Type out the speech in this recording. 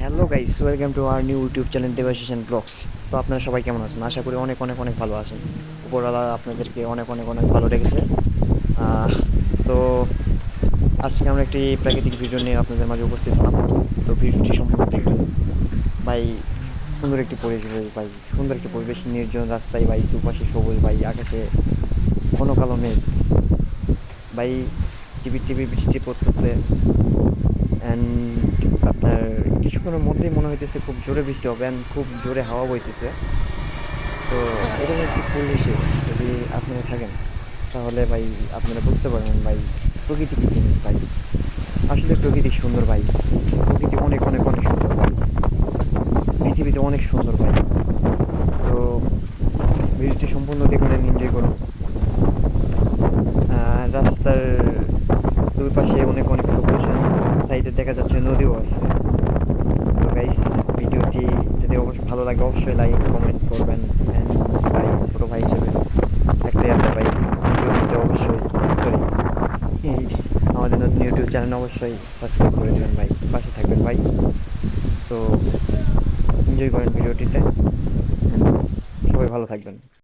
Hello guys, welcome to our new YouTube channel Debashis blogs. তো আপনারা সবাই কেমন আছেন? আশা করি অনেক অনেক অনেক ভালো আছেন। উপরওয়ালা আপনাদেরকে অনেক অনেক অনেক ভালো রেখেছে। আহ, তো আজকে আমরা একটি প্রাকৃতিক ভিডিও নিয়ে আপনাদের মাঝে উপস্থিত হলাম। তো ভিডিওটি সম্পূর্ণ দেখবেন ভাই। সুন্দর একটি পরিবেশ ভাই, সুন্দর একটি পরিবেশ, নির্জন রাস্তায় ভাই, দুপাশে সবুজ ভাই, আকাশে ঘন কালো মেঘ ভাই, টিপি টিপি বৃষ্টি পড়তেছে। অ্যান্ড আপনার কিছুক্ষণের মধ্যেই মনে হইতেছে খুব জোরে বৃষ্টি হবে অ্যান্ড খুব জোরে হাওয়া বইতেছে। তো এরকম একটি পরিবেশে যদি আপনারা থাকেন, তাহলে ভাই আপনারা বুঝতে পারবেন ভাই প্রকৃতি কি জিনিস ভাই। আসলে প্রকৃতি সুন্দর ভাই, প্রকৃতি অনেক অনেক অনেক সুন্দর ভাই, পৃথিবীতে অনেক সুন্দর ভাই। তো ভিডিওটি সম্পূর্ণ দেখুন, এনজয় করুন। রাস্তার দুই পাশে অনেক অনেক সবুজ, সাইডে দেখা যাচ্ছে নদীও আছে। তো গাইস, ভিডিওটি যদি অবশ্যই ভালো লাগে অবশ্যই লাইক কমেন্ট করবেন। অ্যান্ড ভাই, ছোটো ভাই হিসেবে একটাই আপনার ভাই, ভিডিওটিতে অবশ্যই সরি এই আমাদের নতুন ইউটিউব চ্যানেল অবশ্যই সাবস্ক্রাইব করে দেবেন ভাই, পাশে থাকবেন ভাই। তো এনজয় করেন ভিডিওটিতে, সবাই ভালো থাকবেন।